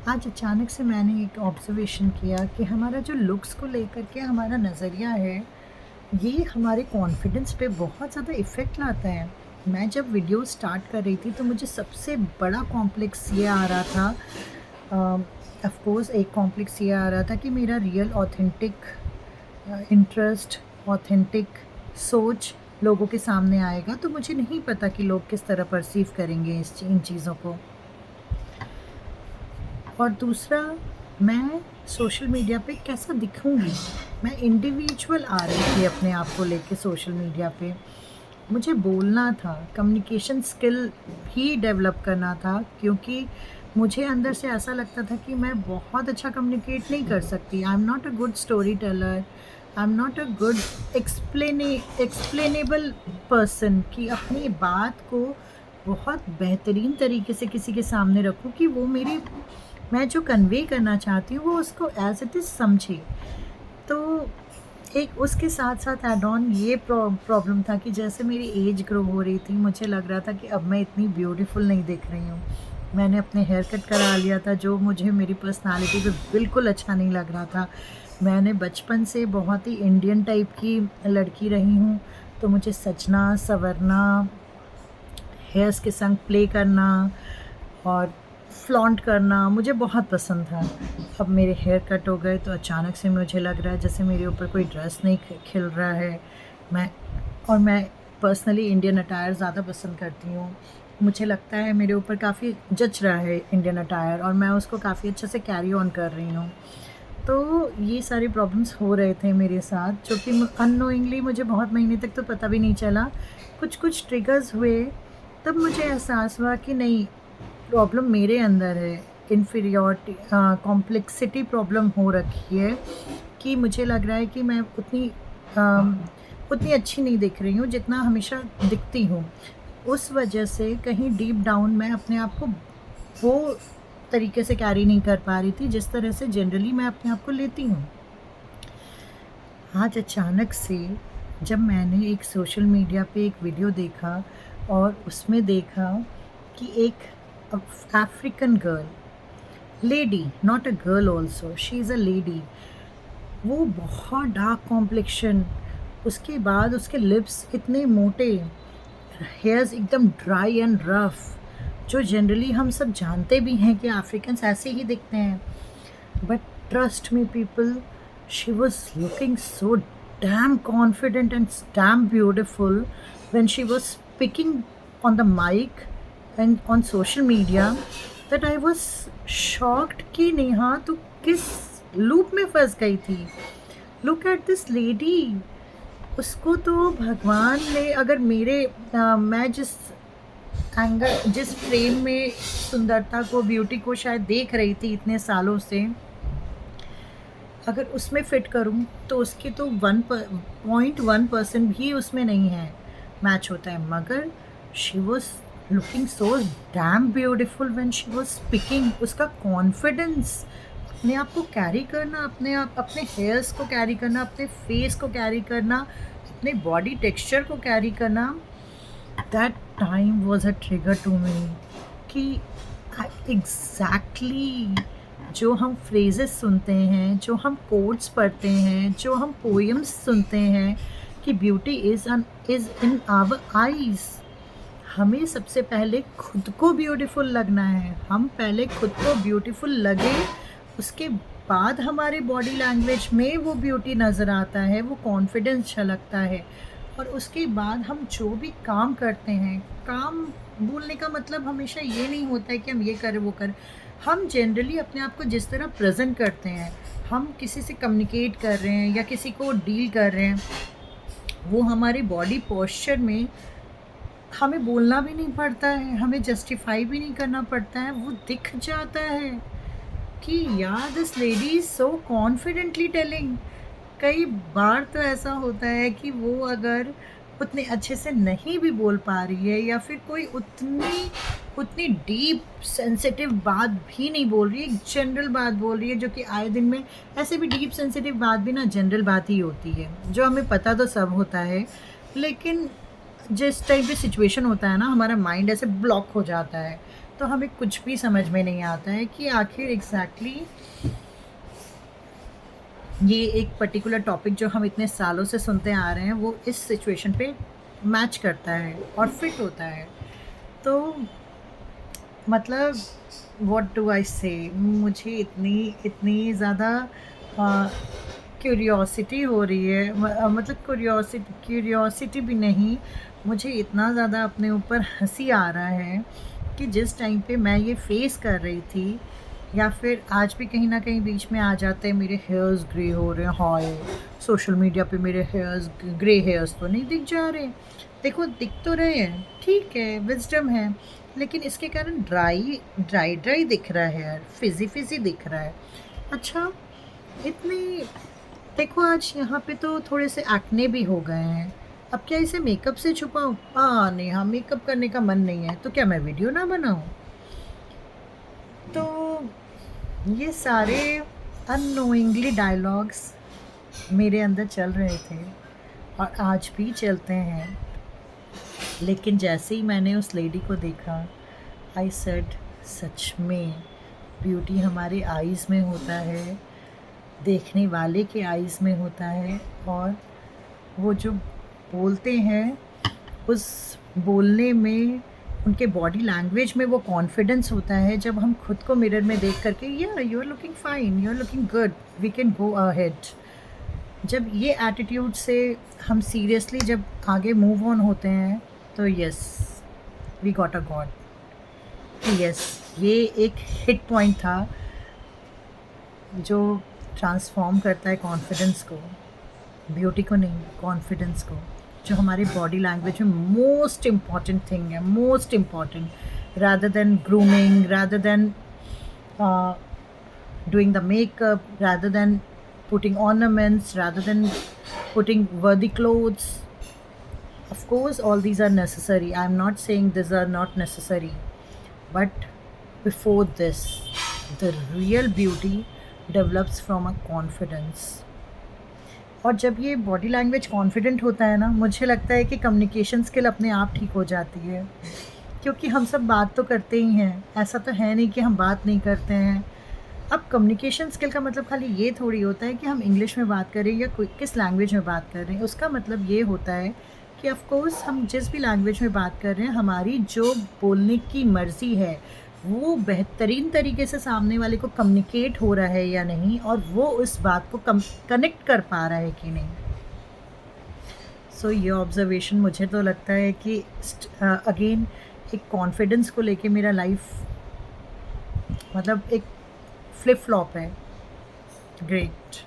आज अचानक से मैंने एक ऑब्ज़र्वेशन किया कि हमारा जो लुक्स को लेकर के हमारा नज़रिया है, ये हमारे कॉन्फिडेंस पे बहुत ज़्यादा इफ़ेक्ट लाता है। मैं जब वीडियो स्टार्ट कर रही थी तो मुझे सबसे बड़ा कॉम्प्लेक्स ये आ रहा था, ऑफ़ कोर्स एक कॉम्प्लेक्स ये आ रहा था कि मेरा रियल ऑथेंटिक इंटरेस्ट, ऑथेंटिक सोच लोगों के सामने आएगा, तो मुझे नहीं पता कि लोग किस तरह परसीव करेंगे इन चीज़ों को। और दूसरा, मैं सोशल मीडिया पे कैसा दिखूँगी? मैं इंडिविजुअल आ रही थी अपने आप को लेके सोशल मीडिया पे। मुझे बोलना था, कम्युनिकेशन स्किल भी डेवलप करना था, क्योंकि मुझे अंदर से ऐसा लगता था कि मैं बहुत अच्छा कम्युनिकेट नहीं कर सकती। I am not a good story teller, I am not a good explainable person कि अपनी बात को बहुत बेहतरीन तरीके से किसी के सामने रखूँ कि वो मेरी मैं जो कन्वे करना चाहती हूँ वो उसको एज़ इट इज़ समझे। तो एक उसके साथ-साथ ऐड ऑन ये प्रॉब्लम था कि जैसे मेरी एज ग्रो हो रही थी, मुझे लग रहा था कि अब मैं इतनी ब्यूटीफुल नहीं दिख रही हूँ। मैंने अपने हेयर कट करा लिया था, जो मुझे मेरी पर्सनैलिटी पे बिल्कुल अच्छा नहीं लग रहा था। मैंने बचपन से बहुत ही इंडियन टाइप की लड़की रही हूँ, तो मुझे सजना, संवरना, हेयर्स के संग प्ले करना और फ्लॉन्ट करना मुझे बहुत पसंद था। अब मेरे हेयर कट हो गए तो अचानक से मुझे लग रहा है जैसे मेरे ऊपर कोई ड्रेस नहीं खिल रहा है। मैं मैं पर्सनली इंडियन अटायर ज़्यादा पसंद करती हूँ। मुझे लगता है मेरे ऊपर काफ़ी जच रहा है इंडियन अटायर, और मैं उसको काफ़ी अच्छे से कैरी ऑन कर रही हूँ। तो ये सारे प्रॉब्लम्स हो रहे थे मेरे साथ, जो कि अननोइंगली मुझे बहुत महीने तक तो पता भी नहीं चला। कुछ-कुछ ट्रिगर्स हुए, तब मुझे एहसास हुआ कि नहीं, प्रॉब्लम मेरे अंदर है। इन्फीरियॉरिटी, कॉम्प्लेक्सिटी प्रॉब्लम हो रखी है कि मुझे लग रहा है कि मैं उतनी अच्छी नहीं दिख रही हूँ जितना हमेशा दिखती हूँ। उस वजह से कहीं डीप डाउन मैं अपने आप को वो तरीके से कैरी नहीं कर पा रही थी जिस तरह से जनरली मैं अपने आप को लेती हूँ। आज अचानक से जब मैंने एक सोशल मीडिया पे एक वीडियो देखा और उसमें देखा कि एक African girl, lady, not a girl also, she is a lady, वो बहुत डार्क कॉम्प्लेक्शन, उसके बाद उसके लिप्स इतने मोटे, हेयर्स एकदम ड्राई एंड रफ, जो जनरली हम सब जानते भी हैं कि अफ्रीकन्स ऐसे ही दिखते हैं। But trust me, people, she was looking so damn confident and damn beautiful when she was speaking on the mic and on social media, that I was shocked कि नेहा तू किस लूप में फंस गई थी। Look at this lady, उसको तो भगवान ने अगर मैं जिस फ्रेम में सुंदरता को, ब्यूटी को शायद देख रही थी इतने सालों से, अगर उसमें फ़िट करूँ तो उसकी तो 1.1% भी उसमें नहीं है, मैच होता है। मगर she was looking so damn beautiful when she was speaking. उसका कॉन्फिडेंस, अपने आप को कैरी करना, अपने हेयर्स को कैरी करना, अपने फेस को कैरी करना, अपने बॉडी टेक्सचर को कैरी करना, that time was a trigger to me कि एग्ज़ैक्टली जो हम फ्रेजेस सुनते हैं, जो हम कोट्स पढ़ते हैं, जो हम पोएम्स सुनते हैं कि beauty is in our eyes, हमें सबसे पहले खुद को ब्यूटीफुल लगना है। हम पहले खुद को ब्यूटीफुल लगे, उसके बाद हमारे बॉडी लैंग्वेज में वो ब्यूटी नज़र आता है, वो कॉन्फिडेंस झलकता है। और उसके बाद हम जो भी काम करते हैं, काम बोलने का मतलब हमेशा ये नहीं होता है कि हम ये करें वो करें। हम जनरली अपने आप को जिस तरह प्रेज़ेंट करते हैं, हम किसी से कम्युनिकेट कर रहे हैं या किसी को डील कर रहे हैं, वो हमारे बॉडी पोस्चर में हमें बोलना भी नहीं पड़ता है, हमें जस्टिफ़ाई भी नहीं करना पड़ता है, वो दिख जाता है कि यार this lady is so confidently telling. कई बार तो ऐसा होता है कि वो अगर उतने अच्छे से नहीं भी बोल पा रही है या फिर कोई उतनी उतनी डीप सेंसिटिव बात भी नहीं बोल रही है, एक जनरल बात बोल रही है, जो कि आए दिन में ऐसे भी डीप सेंसिटिव बात भी ना जनरल बात ही होती है, जो हमें पता तो सब होता है, लेकिन जिस टाइप की सिचुएशन होता है ना, हमारा माइंड ऐसे ब्लॉक हो जाता है। तो तो हमें कुछ भी समझ में नहीं आता है कि आखिर एग्जैक्टली ये एक पर्टिकुलर टॉपिक जो हम इतने सालों से सुनते आ रहे हैं वो इस सिचुएशन पे मैच करता है और फिट होता है। तो मतलब व्हाट डू आई से, मुझे इतनी इतनी ज़्यादा क्यूरियोसिटी हो रही है, मतलब क्यूरियोसिटी भी नहीं, मुझे इतना ज़्यादा अपने ऊपर हंसी आ रहा है कि जिस टाइम पे मैं ये फेस कर रही थी, या फिर आज भी कहीं ना कहीं बीच में आ जाते हैं मेरे हेयर्स ग्रे हो रहे हैं। हाय, सोशल मीडिया पे मेरे हेयर्स ग्रे हेयर्स तो नहीं दिख जा रहे, देखो दिख तो रहे हैं, ठीक है, विजडम है, लेकिन इसके कारण ड्राई ड्राई ड्राई दिख रहा है यार, फिजी फिजी दिख रहा है। अच्छा, इतनी देखो आज यहाँ पे तो थोड़े से एक्ने भी हो गए हैं। अब क्या इसे मेकअप से छुपाऊँ? नहीं, हाँ, मेकअप करने का मन नहीं है तो क्या मैं वीडियो ना बनाऊँ? तो ये सारे अननोइंगली डायलॉग्स मेरे अंदर चल रहे थे और आज भी चलते हैं। लेकिन जैसे ही मैंने उस लेडी को देखा, आई सेड सच में ब्यूटी हमारे आईज़ में होता है, देखने वाले के आईज़ में होता है, और वो जो बोलते हैं उस बोलने में, उनके बॉडी लैंग्वेज में वो कॉन्फिडेंस होता है जब हम खुद को मिरर में देख करके या you are looking fine, you are looking good, we can go ahead. जब ये एटीट्यूड से हम सीरियसली जब आगे मूव ऑन होते हैं तो yes, we got a god. Yes, ये एक हिट पॉइंट था जो ट्रांसफॉर्म करता है कॉन्फिडेंस को, ब्यूटी को नहीं, कॉन्फिडेंस को, जो हमारी बॉडी लैंग्वेज में मोस्ट इम्पॉर्टेंट थिंग है, most important, rather than grooming, rather than doing the makeup, rather than putting ornaments, rather than putting worthy clothes. Of course all these are necessary, I am not saying these are not necessary, but before this the real beauty develops from a confidence. और जब ये body language confident होता है ना, मुझे लगता है कि कम्युनिकेशन स्किल अपने आप ठीक हो जाती है, क्योंकि हम सब बात तो करते ही हैं, ऐसा तो है नहीं कि हम बात नहीं करते हैं। अब कम्युनिकेशन स्किल का मतलब खाली ये थोड़ी होता है कि हम इंग्लिश में बात करें या कोई किस लैंग्वेज में बात कर रहे हैं, उसका मतलब ये होता है कि ऑफ कोर्स हम जिस भी लैंग्वेज में बात कर रहे हैं, हमारी जो बोलने की मर्ज़ी है वो बेहतरीन तरीके से सामने वाले को कम्युनिकेट हो रहा है या नहीं, और वो उस बात को कनेक्ट कर पा रहा है कि नहीं। सो ये ऑब्जर्वेशन मुझे तो लगता है कि अगेन एक कॉन्फिडेंस को लेके मेरा लाइफ मतलब एक फ्लिप फ्लॉप है। ग्रेट।